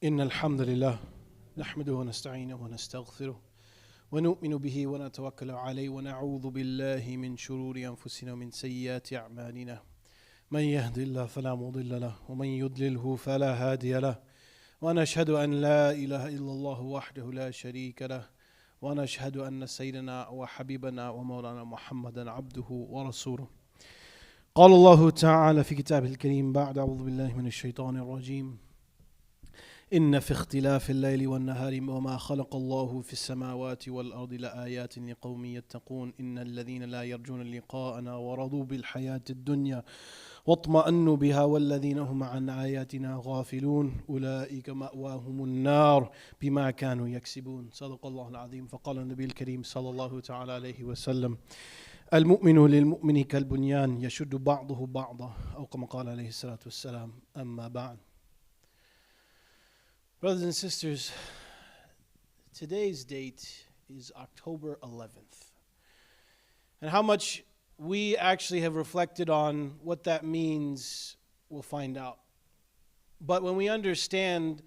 إن الحمد لله نحمده ونستعينه ونستغفره ونؤمن به ونتوكل عليه ونعوذ بالله من شرور أنفسنا ومن سيئات أعمالنا من يهد الله فلا مضل له ومن يضلله فلا هادي له ونشهد أن لا إله إلا الله وحده لا شريك له ونشهد أن سيدنا وحبيبنا ومولانا محمدا عبده ورسوله. قال الله تعالى في كتابه الكريم بعد أعوذ بالله من الشيطان الرجيم إن في اختلاف الليل والنهار وما خلق الله في السماوات والأرض لآيات لقوم يتقون إن الذين لا يرجون لقاءنا ورضوا بالحياة الدنيا واطمأنوا بها والذين هم عن آياتنا غافلون أولئك مأواهم النار بما كانوا يكسبون. صدق الله العظيم. فقال النبي الكريم صلى الله تعالى عليه وسلم المؤمن للمؤمن كالبنيان يشد بعضه بعضا أو كما قال عليه الصلاة والسلام. أما بعد. Brothers and sisters, today's date is October 11th. And how much we actually have reflected on what that means, we'll find out. But when we understand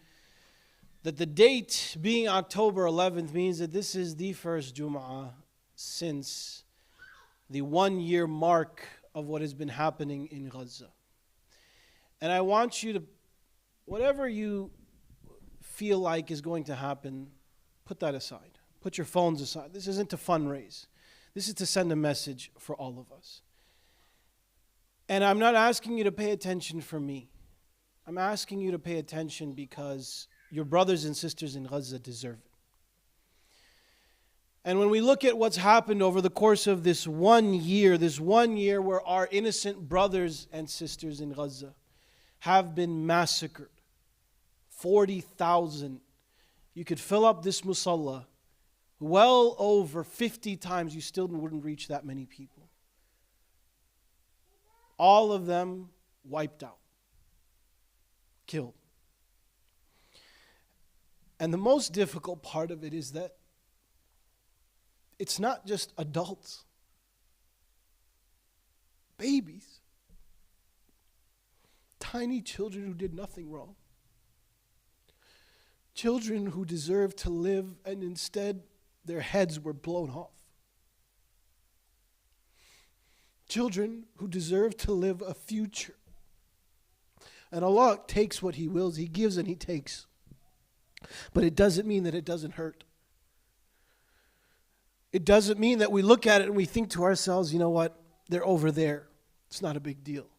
that the date being October 11th means that this is the first Jum'ah since the 1-year mark of what has been happening in Gaza. And I want you to, whatever you feel like is going to happen, put that aside. Put your phones aside. This isn't to fundraise. This is to send a message for all of us. And I'm not asking you to pay attention for me. I'm asking you to pay attention because your brothers and sisters in Gaza deserve it. And when we look at what's happened over the course of this 1 year where our innocent brothers and sisters in Gaza have been massacred, 40,000. You could fill up this musalla well over 50 times, you still wouldn't reach that many people. All of them wiped out, killed. And the most difficult part of it is that it's not just adults, babies, tiny children who did nothing wrong. Children who deserved to live and instead their heads were blown off. Children who deserve to live a future. And Allah takes what He wills, He gives and He takes. But it doesn't mean that it doesn't hurt. It doesn't mean that we look at it and we think to ourselves, you know what, they're over there. It's not a big deal.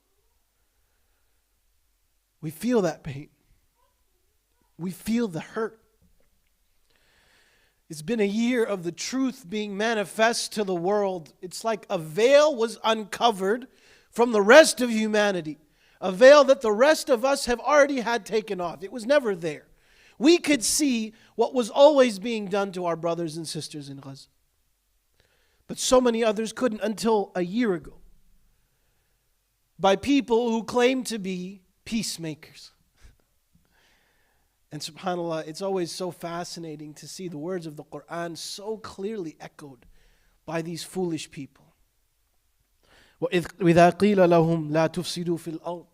We feel that pain. We feel the hurt. It's been a year of the truth being manifest to the world. It's like a veil was uncovered from the rest of humanity. A veil that the rest of us have already had taken off. It was never there. We could see what was always being done to our brothers and sisters in Gaza. But so many others couldn't until a year ago. By people who claim to be peacemakers. And subhanAllah, it's always so fascinating to see the words of the Quran so clearly echoed by these foolish people. وَإِذَا قِيلَ لَهُمْ لَا تُفْسِدُوا فِي الْأَرْضِ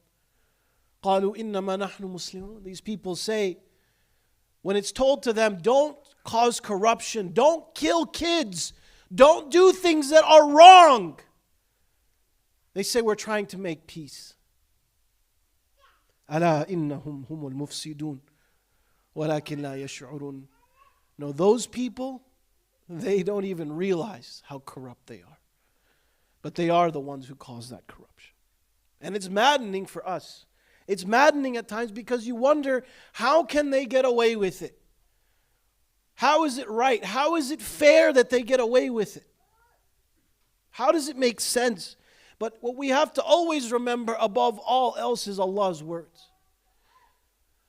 قَالُوا إِنَّمَا نَحْنُ مُسْلِمُونَ. These people say, when it's told to them, don't cause corruption, don't kill kids, don't do things that are wrong, they say we're trying to make peace. أَلَا إِنَّهُمْ هُمُ الْمُفْسِدُونَ وَلَكِنْ لَا يَشْعُرُونَ. No, those people, they don't even realize how corrupt they are. But they are the ones who cause that corruption. And it's maddening for us. It's maddening at times because you wonder, how can they get away with it? How is it right? How is it fair that they get away with it? How does it make sense? But what we have to always remember above all else is Allah's words.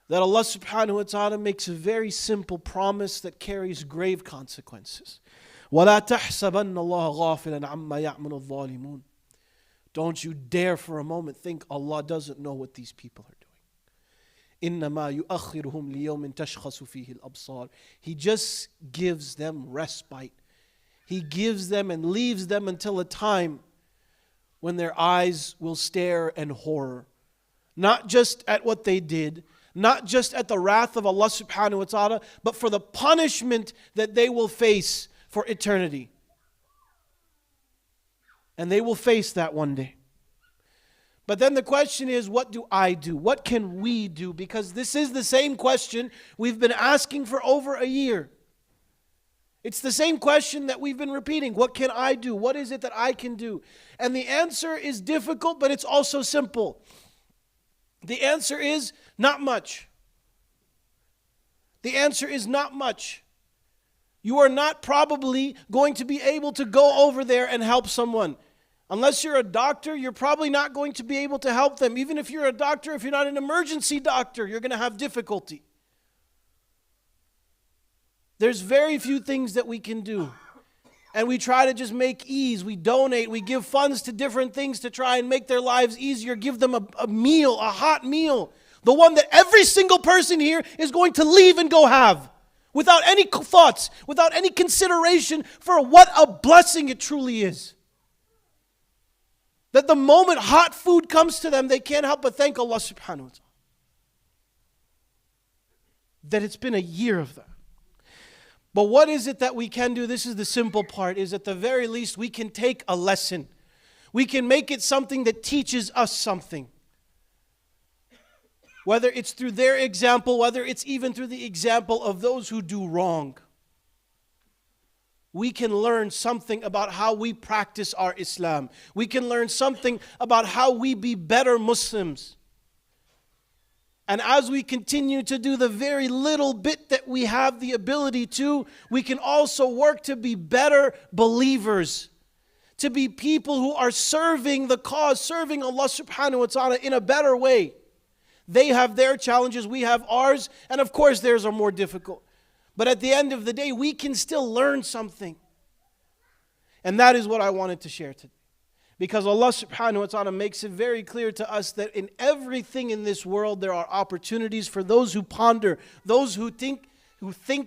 That Allah subhanahu wa ta'ala makes a very simple promise that carries grave consequences. وَلَا تَحْسَبَنَّ اللَّهَ غَافِلًا عَمَّا يَعْمَلُ الظَّالِمُونَ. Don't you dare for a moment think Allah doesn't know what these people are doing. إِنَّمَا يُؤَخِّرُهُمْ لِيَوْمٍ تَشْخَصُ فِيهِ الْأَبْصَارِ. He just gives them respite. He gives them and leaves them until a time when their eyes will stare in horror. Not just at what they did, not just at the wrath of Allah subhanahu wa ta'ala, but for the punishment that they will face for eternity. And they will face that one day. But then the question is, what do I do? What can we do? Because this is the same question we've been asking for over a year. It's the same question that we've been repeating. What can I do? What is it that I can do? And the answer is difficult, but it's also simple. The answer is not much. The answer is not much. You are not probably going to be able to go over there and help someone. Unless you're a doctor, you're probably not going to be able to help them. Even if you're a doctor, if you're not an emergency doctor, you're going to have difficulty. There's very few things that we can do. And we try to just make ease. We donate. We give funds to different things to try and make their lives easier. Give them a meal, a hot meal. The one that every single person here is going to leave and go have. Without any thoughts, without any consideration for what a blessing it truly is. That the moment hot food comes to them, they can't help but thank Allah subhanahu wa ta'ala. That it's been a year of that. But what is it that we can do? This is the simple part, is at the very least we can take a lesson. We can make it something that teaches us something. Whether it's through their example, whether it's even through the example of those who do wrong. We can learn something about how we practice our Islam. We can learn something about how we be better Muslims. And as we continue to do the very little bit that we have the ability to, we can also work to be better believers. To be people who are serving the cause, serving Allah subhanahu wa ta'ala in a better way. They have their challenges, we have ours, and of course theirs are more difficult. But at the end of the day, we can still learn something. And that is what I wanted to share today. Because Allah subhanahu wa ta'ala makes it very clear to us that in everything in this world, there are opportunities for those who ponder, those who think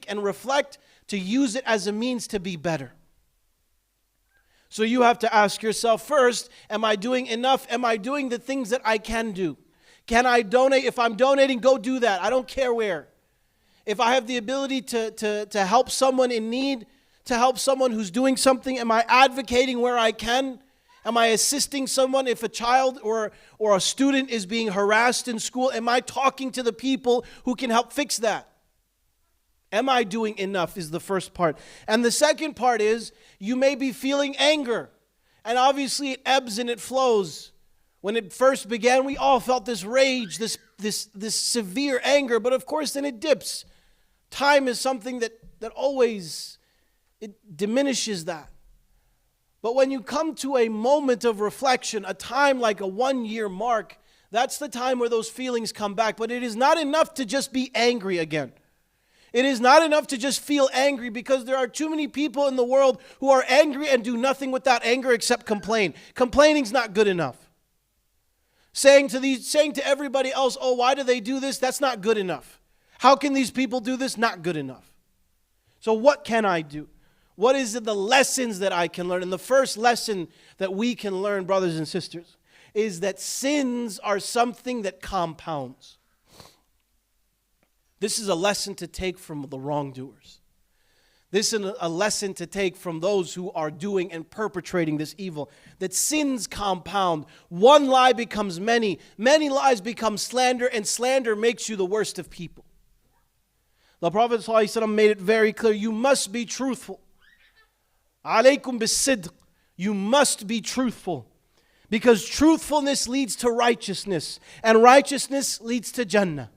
and reflect, to use it as a means to be better. So you have to ask yourself first, am I doing enough? Am I doing the things that I can do? Can I donate? If I'm donating, go do that. I don't care where. If I have the ability to help someone in need, to help someone who's doing something, am I advocating where I can? Am I assisting someone if a child or a student is being harassed in school? Am I talking to the people who can help fix that? Am I doing enough is the first part. And the second part is, you may be feeling anger. And obviously it ebbs and it flows. When it first began, we all felt this rage, this severe anger. But of course, then it dips. Time is something that always, it diminishes that. But when you come to a moment of reflection, a time like a 1-year mark, that's the time where those feelings come back. But it is not enough to just be angry again. It is not enough to just feel angry, because there are too many people in the world who are angry and do nothing with that anger except complain. Complaining's not good enough. Saying to everybody else, oh, why do they do this? That's not good enough. How can these people do this? Not good enough. So what can I do? What is the lessons that I can learn? And the first lesson that we can learn, brothers and sisters, is that sins are something that compounds. This is a lesson to take from the wrongdoers. This is a lesson to take from those who are doing and perpetrating this evil. That sins compound. One lie becomes many. Many lies become slander, and slander makes you the worst of people. The Prophet ﷺ made it very clear, you must be truthful. Alaykum bis-sidq. You must be truthful. Because truthfulness leads to righteousness, and righteousness leads to Jannah.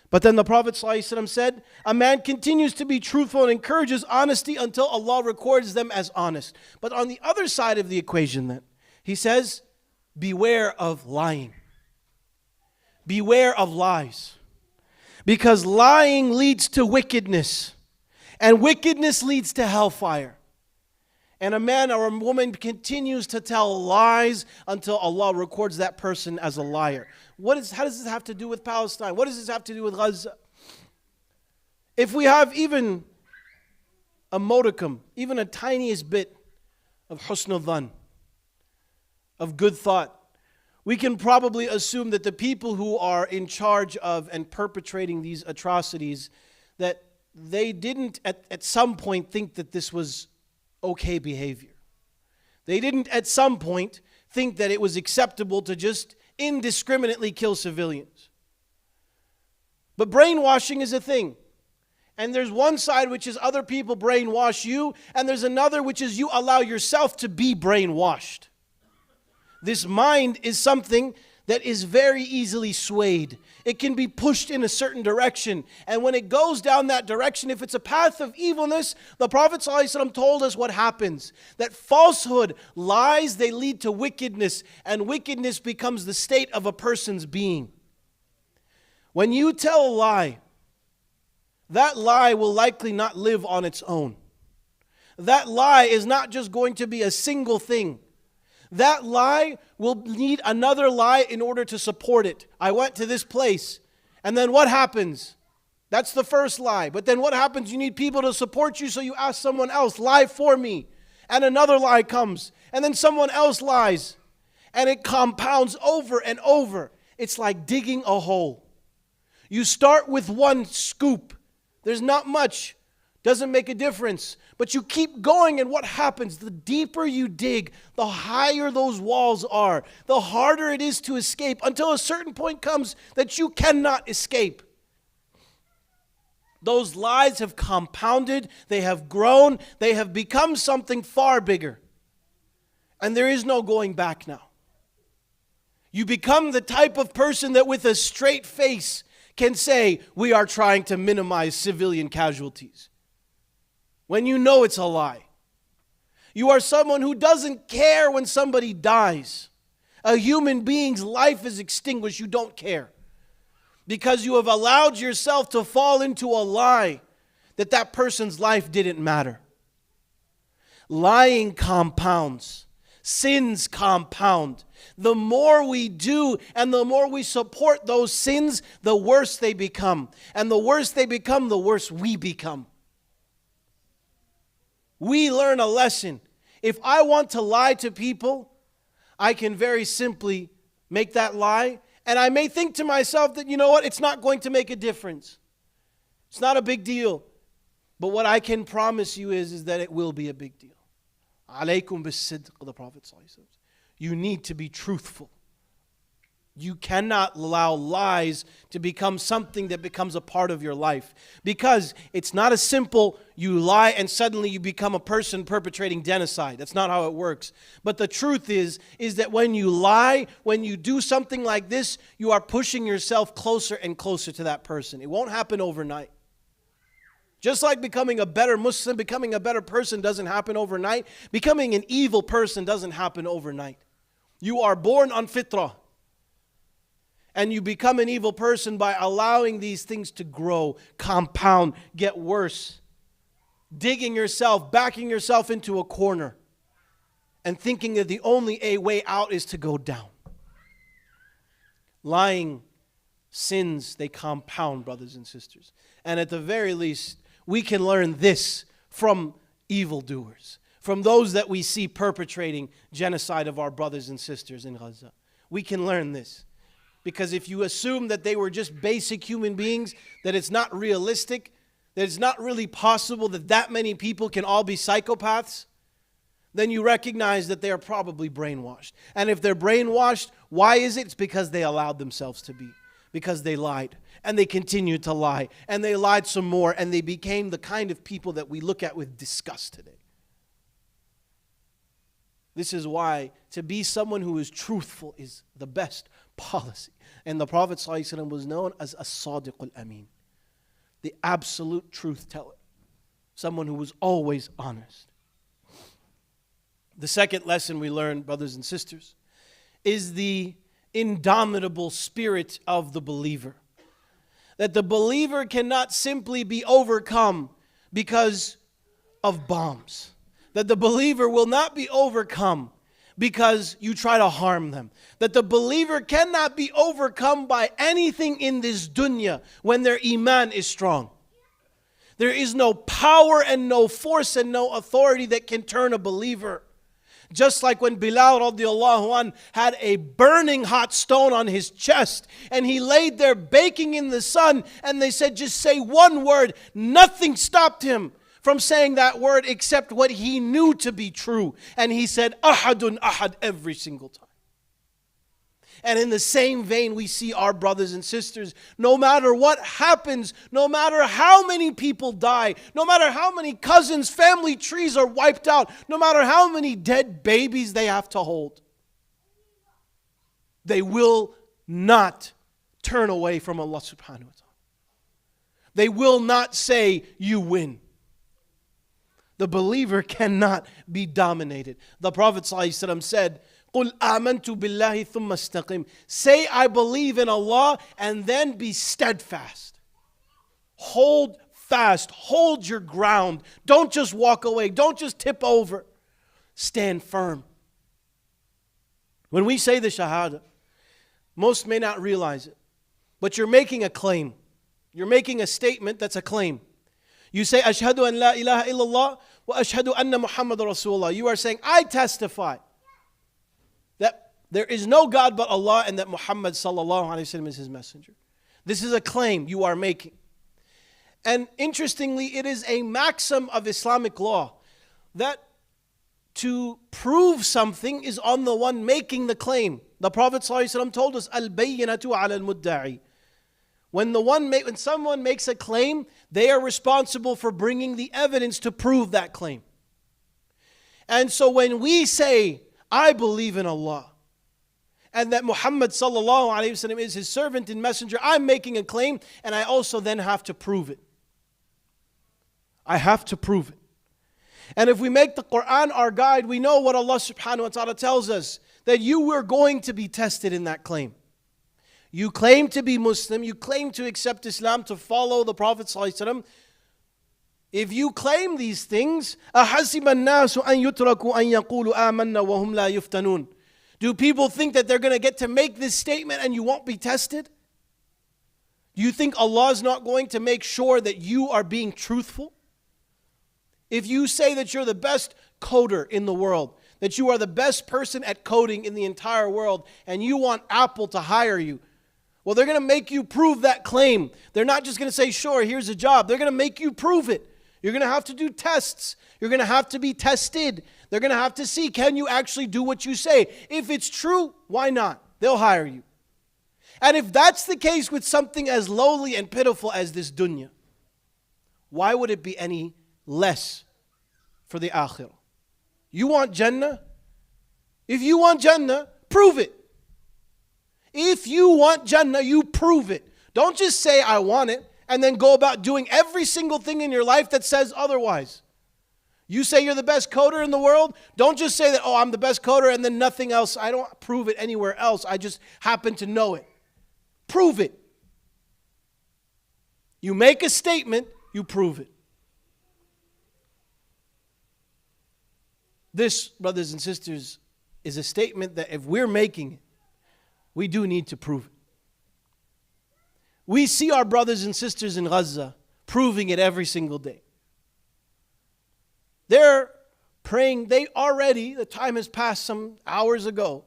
But then the Prophet ﷺ said, a man continues to be truthful and encourages honesty until Allah records them as honest. But on the other side of the equation then, he says, beware of lying. Beware of lies. Because lying leads to wickedness, and wickedness leads to hellfire. And a man or a woman continues to tell lies until Allah records that person as a liar. How does this have to do with Palestine? What does this have to do with Gaza? If we have even a modicum, even a tiniest bit of husn al-dhan, of good thought, we can probably assume that the people who are in charge of and perpetrating these atrocities, that they didn't at some point think that this was okay behavior. They didn't at some point think that it was acceptable to just indiscriminately kill civilians. But brainwashing is a thing. And there's one side which is other people brainwash you, and there's another which is you allow yourself to be brainwashed. This mind is something that is very easily swayed. It can be pushed in a certain direction. And when it goes down that direction, if it's a path of evilness, the Prophet ﷺ told us what happens. That falsehood, lies, they lead to wickedness. And wickedness becomes the state of a person's being. When you tell a lie, that lie will likely not live on its own. That lie is not just going to be a single thing. That lie will need another lie in order to support it. I went to this place. And then what happens? That's the first lie. But then what happens? You need people to support you, so you ask someone else, lie for me. And another lie comes. And then someone else lies. And it compounds over and over. It's like digging a hole. You start with one scoop. There's not much. Doesn't make a difference. But you keep going, and what happens? The deeper you dig, the higher those walls are, the harder it is to escape, until a certain point comes that you cannot escape. Those lies have compounded, they have grown, they have become something far bigger. And there is no going back now. You become the type of person that with a straight face can say, we are trying to minimize civilian casualties, when you know it's a lie. You are someone who doesn't care when somebody dies. A human being's life is extinguished. You don't care. Because you have allowed yourself to fall into a lie that that person's life didn't matter. Lying compounds. Sins compound. The more we do and the more we support those sins, the worse they become. And the worse they become, the worse we become. We learn a lesson. If I want to lie to people, I can very simply make that lie. And I may think to myself that, you know what, it's not going to make a difference. It's not a big deal. But what I can promise you is that it will be a big deal. Alaykum bis-sidq, the Prophet ﷺ. You need to be truthful. You cannot allow lies to become something that becomes a part of your life. Because it's not a simple, you lie and suddenly you become a person perpetrating genocide. That's not how it works. But the truth is that when you lie, when you do something like this, you are pushing yourself closer and closer to that person. It won't happen overnight. Just like becoming a better Muslim, becoming a better person doesn't happen overnight. Becoming an evil person doesn't happen overnight. You are born on fitrah. And you become an evil person by allowing these things to grow, compound, get worse. Digging yourself, backing yourself into a corner. And thinking that the only way out is to go down. Lying sins, they compound, brothers and sisters. And at the very least, we can learn this from evildoers. From those that we see perpetrating genocide of our brothers and sisters in Gaza. We can learn this. Because if you assume that they were just basic human beings, that it's not realistic, that it's not really possible that that many people can all be psychopaths, then you recognize that they are probably brainwashed. And if they're brainwashed, why is it? It's because they allowed themselves to be. Because they lied. And they continued to lie. And they lied some more. And they became the kind of people that we look at with disgust today. This is why to be someone who is truthful is the best policy. And the Prophet ﷺ was known as as-sadiq al-amin, the absolute truth teller, someone who was always honest. The second lesson we learn, brothers and sisters, is the indomitable spirit of the believer. That the believer cannot simply be overcome because of bombs. That the believer will not be overcome because you try to harm them. That the believer cannot be overcome by anything in this dunya when their iman is strong. There is no power and no force and no authority that can turn a believer. Just like when Bilal radiallahu anh had a burning hot stone on his chest and he laid there baking in the sun, and they said, just say one word. Nothing stopped him from saying that word except what he knew to be true. And he said, Ahadun Ahad, every single time. And in the same vein, we see our brothers and sisters, no matter what happens, no matter how many people die, no matter how many cousins, family trees are wiped out, no matter how many dead babies they have to hold, they will not turn away from Allah subhanahu wa ta'ala. They will not say, you win. The believer cannot be dominated. The Prophet ﷺ said, قُلْ آمَنْتُ بِاللَّهِ ثُمَّ اسْتَقِمْ. Say, I believe in Allah, and then be steadfast. Hold fast. Hold your ground. Don't just walk away. Don't just tip over. Stand firm. When we say the Shahada, most may not realize it, but you're making a claim. You're making a statement that's a claim. You say, Ashhadu an la ilaha illallah wa ashhadu anna Muhammad Rasulullah. You are saying, I testify that there is no God but Allah and that Muhammad sallallahu alaihi wasallam is his messenger. This is a claim you are making. And interestingly, it is a maxim of Islamic law that to prove something is on the one making the claim. The Prophet sallallahu alaihi wasallam told us, Al-bayyinatu ala al-mudda'i. When someone makes a claim, they are responsible for bringing the evidence to prove that claim. And so when we say, I believe in Allah, and that Muhammad sallallahu alaihi wasallam is his servant and messenger, I'm making a claim, and I also then have to prove it. I have to prove it. And if we make the Quran our guide, we know what Allah subhanahu wa ta'ala tells us, that you were going to be tested in that claim. You claim to be Muslim, you claim to accept Islam, to follow the Prophet ﷺ. If you claim these things, أَحَسِبَ النَّاسُ أَن يُتْرَكُوا أَن يَقُولُوا آمَنَّا وَهُمْ لَا يُفْتَنُونَ. Do people think that they're going to get to make this statement and you won't be tested? Do you think Allah is not going to make sure that you are being truthful? If you say that you're the best coder in the world, that you are the best person at coding in the entire world, and you want Apple to hire you, well, they're going to make you prove that claim. They're not just going to say, sure, here's a job. They're going to make you prove it. You're going to have to do tests. You're going to have to be tested. They're going to have to see, can you actually do what you say? If it's true, why not? They'll hire you. And if that's the case with something as lowly and pitiful as this dunya, why would it be any less for the akhirah? You want Jannah? If you want Jannah, prove it. If you want Jannah, you prove it. Don't just say, I want it, and then go about doing every single thing in your life that says otherwise. You say you're the best coder in the world. Don't just say that, oh, I'm the best coder, and then nothing else. I don't prove it anywhere else. I just happen to know it. Prove it. You make a statement, you prove it. This, brothers and sisters, is a statement that if we're making it, we do need to prove it. We see our brothers and sisters in Gaza proving it every single day. They're praying, the time has passed some hours ago.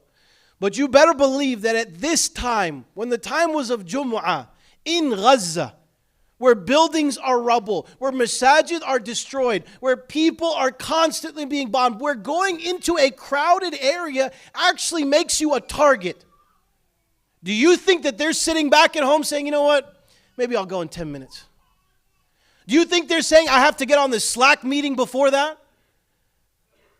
But you better believe that at this time, when the time was of Jumu'ah, in Gaza, where buildings are rubble, where masajid are destroyed, where people are constantly being bombed, where going into a crowded area actually makes you a target. Do you think that they're sitting back at home saying, you know what, maybe I'll go in 10 minutes? Do you think they're saying, I have to get on this Slack meeting before that?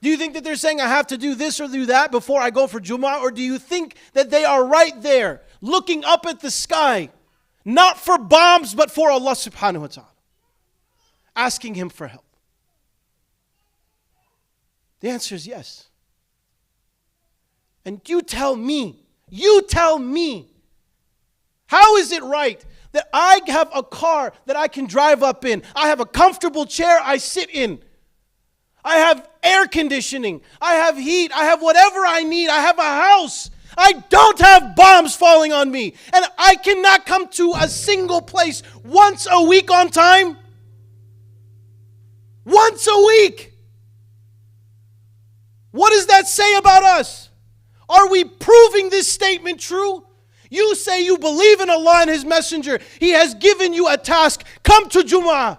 Do you think that they're saying, I have to do this or do that before I go for Jumu'ah? Or do you think that they are right there, looking up at the sky, not for bombs, but for Allah subhanahu wa ta'ala, asking Him for help? The answer is yes. And you tell me, how is it right that I have a car that I can drive up in? I have a comfortable chair I sit in. I have air conditioning. I have heat. I have whatever I need. I have a house. I don't have bombs falling on me. And I cannot come to a single place once a week on time. Once a week. What does that say about us? Are we proving this statement true? You say you believe in Allah and His Messenger. He has given you a task. Come to Jum'ah.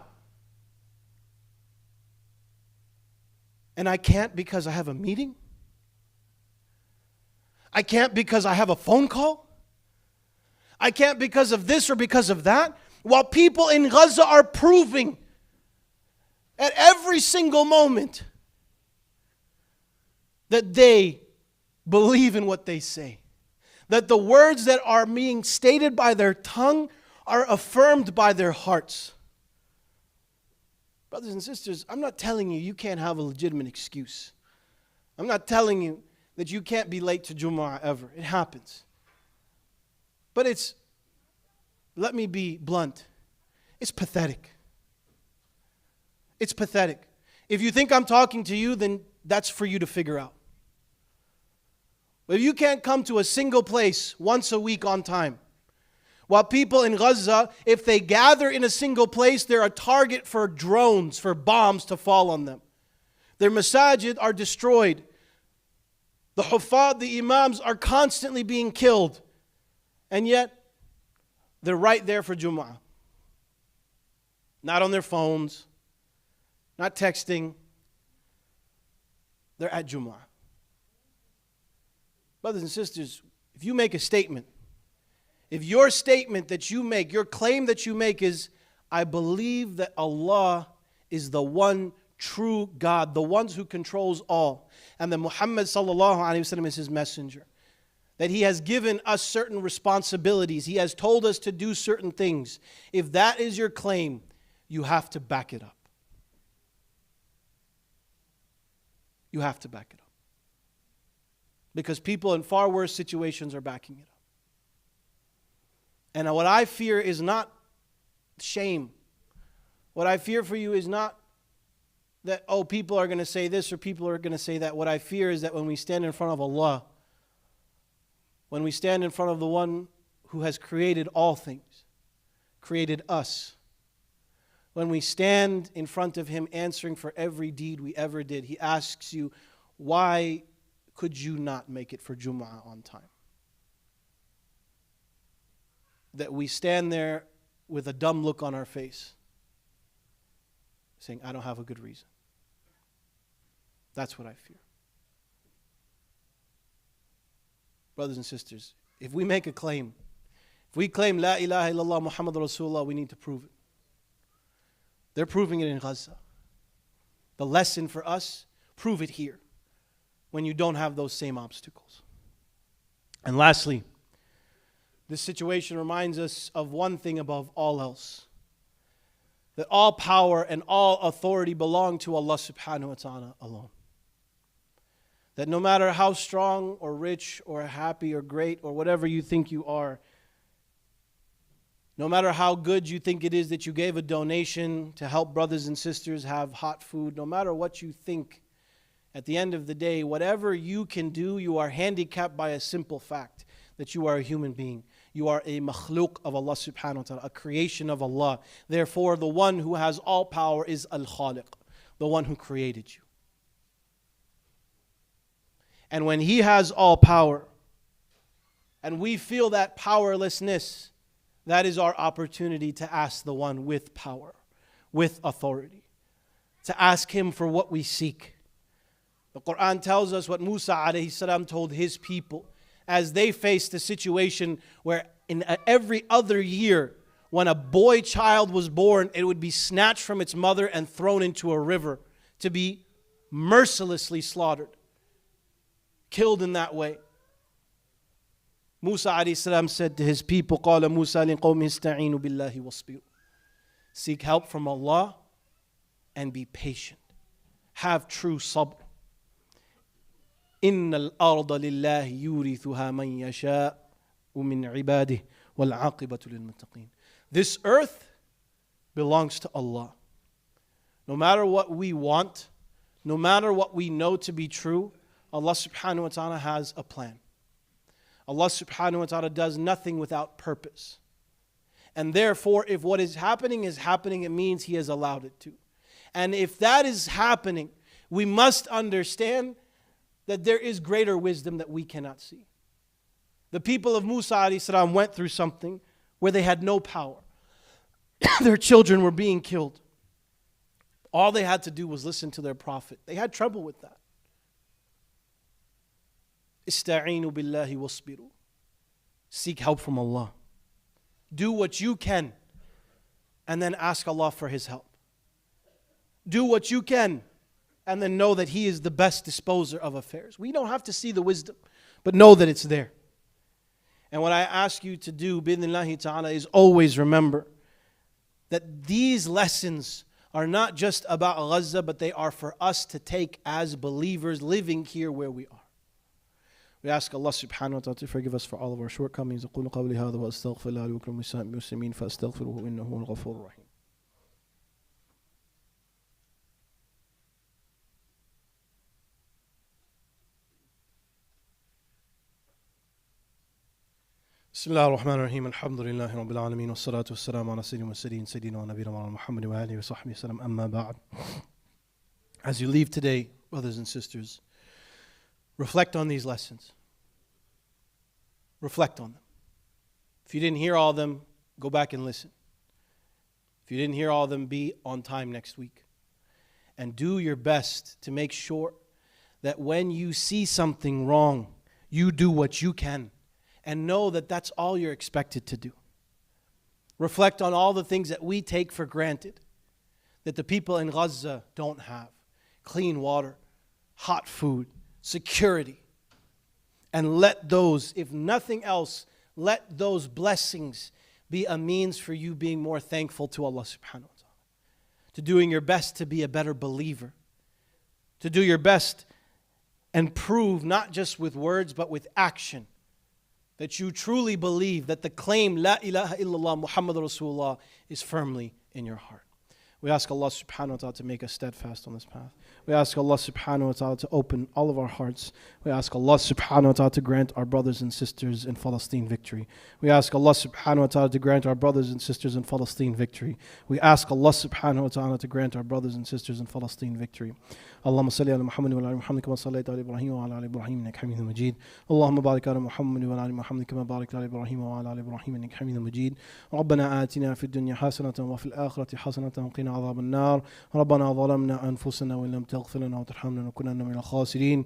And I can't because I have a meeting? I can't because I have a phone call? I can't because of this or because of that? While people in Gaza are proving at every single moment that they believe in what they say. That the words that are being stated by their tongue are affirmed by their hearts. Brothers and sisters, I'm not telling you you can't have a legitimate excuse. I'm not telling you that you can't be late to Jumu'ah ever. It happens. But let me be blunt, it's pathetic. It's pathetic. If you think I'm talking to you, then that's for you to figure out. But if you can't come to a single place once a week on time, while people in Gaza, if they gather in a single place, they're a target for drones, for bombs to fall on them. Their masajid are destroyed. The huffaz, the imams are constantly being killed. And yet, they're right there for Jumu'ah. Not on their phones, not texting. They're at Jumu'ah. Brothers and sisters, if you make a statement, if your statement that you make, your claim that you make is, I believe that Allah is the one true God, the one who controls all, and that Muhammad sallallahu alaihi wasallam is His messenger, that He has given us certain responsibilities, He has told us to do certain things. If that is your claim, you have to back it up. You have to back it up. Because people in far worse situations are backing it up. And what I fear is not shame. What I fear for you is not that, oh, people are going to say this or people are going to say that. What I fear is that when we stand in front of Allah, when we stand in front of the one who has created all things, created us, when we stand in front of Him answering for every deed we ever did, He asks you, why could you not make it for Jumu'ah on time? That we stand there with a dumb look on our face, saying, I don't have a good reason. That's what I fear. Brothers and sisters, if we make a claim, if we claim La ilaha illallah Muhammad Rasulullah, we need to prove it. They're proving it in Gaza. The lesson for us, prove it here when you don't have those same obstacles. And lastly, this situation reminds us of one thing above all else, that all power and all authority belong to Allah subhanahu wa ta'ala alone. That no matter how strong or rich or happy or great or whatever you think you are, no matter how good you think it is that you gave a donation to help brothers and sisters have hot food, no matter what you think, at the end of the day, whatever you can do, you are handicapped by a simple fact, that you are a human being. You are a makhluk of Allah subhanahu wa ta'ala, a creation of Allah. Therefore, the one who has all power is Al-Khaliq, the one who created you. And when He has all power, and we feel that powerlessness, that is our opportunity to ask the one with power, with authority, to ask Him for what we seek. The Quran tells us what Musa alayhi salam told his people as they faced a situation where in every other year, when a boy child was born, it would be snatched from its mother and thrown into a river to be mercilessly slaughtered, killed in that way. Musa alayhi salam said to his people, قَالَ مُوسَى لِقَوْمِهِ اسْتَعِينُوا بِاللَّهِ وَاصْبِرُوا. Seek help from Allah and be patient. Have true sabr. إِنَّ الْأَرْضَ لِلَّهِ يُورِثُهَا مَنْ يَشَاءُ مِنْ عِبَادِهِ وَالْعَاقِبَةُ لِلْمُتَّقِينَ. This earth belongs to Allah. No matter what we want, no matter what we know to be true, Allah subhanahu wa ta'ala has a plan. Allah subhanahu wa ta'ala does nothing without purpose. And therefore, if what is happening, it means He has allowed it to. And if that is happening, we must understand that there is greater wisdom that we cannot see. The people of Musa alayhi salam went through something where they had no power. Their children were being killed. All they had to do was listen to their prophet. They had trouble with that. Ista'inu billahi wasbiru. Seek help from Allah. Do what you can and then ask Allah for His help. Do what you can and then know that He is the best disposer of affairs. We don't have to see the wisdom, but know that it's there. And what I ask you to do, bi'idhnillahi ta'ala, is always remember that these lessons are not just about Gaza, but they are for us to take as believers living here where we are. We ask Allah subhanahu wa ta'ala to forgive us for all of our shortcomings. أقول قولي هذا وأستغفر الله لي ولكم ولسائر المسلمين فأستغفروه إنه هو الغفور الرحيم. بسم الله الرحمن الرحيم الحمد لله رب العالمين والصلاة والسلام على سيدنا المرسلين سيدنا ونبينا محمد وآله وصحبه وسلم أما بعد. As you leave today, brothers and sisters, reflect on these lessons. Reflect on them. If you didn't hear all of them, go back and listen. If you didn't hear all of them, be on time next week. And do your best to make sure that when you see something wrong, you do what you can. And know that that's all you're expected to do. Reflect on all the things that we take for granted, that the people in Gaza don't have. Clean water, hot food, security. And let those, if nothing else, let those blessings be a means for you being more thankful to Allah subhanahu wa ta'ala. To doing your best to be a better believer. To do your best and prove not just with words but with action that you truly believe that the claim La ilaha illallah Muhammad Rasulullah is firmly in your heart. We ask Allah subhanahu wa ta'ala to make us steadfast on this path. We ask Allah subhanahu wa ta'ala to open all of our hearts. We ask Allah subhanahu wa ta'ala to grant our brothers and sisters in Palestine victory. We ask Allah subhanahu wa ta'ala to grant our brothers and sisters in Palestine victory. We ask Allah subhanahu wa ta'ala to grant our brothers and sisters in Palestine victory. اللهم صل على محمد وعلى ال محمد كما صليت على ابراهيم وعلى ال ابراهيم انك حميد مجيد. اللهم بارك على محمد وعلى ال محمد كما باركت على ابراهيم وعلى ال ابراهيم انك حميد مجيد. ربنا آتنا في الدنيا حسنة وفي الآخرة حسنة وقنا عذاب النار. ربنا ظلمنا أنفسنا وإن لم تغفر لنا وترحمنا لنكونن من الخاسرين.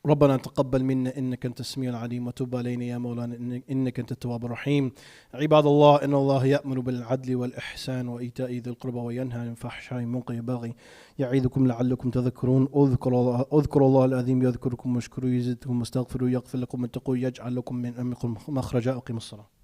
ربنا تقبل منا إنك أنت السميع العليم وتب علينا يا مولانا إنك أنت التواب الرحيم. عباد الله إن الله يأمر بالعدل والإحسان وإيتاء ذي القربى وينهى عن الفحشاء والمنكر والبغي يعظكم لعلكم تذكرون. اذكروا الله العظيم يذكركم واشكروه يزدكم واستغفروه يغفر لكم واتقوه يجعل لكم من أمركم مخرجا. أقيموا الصلاة.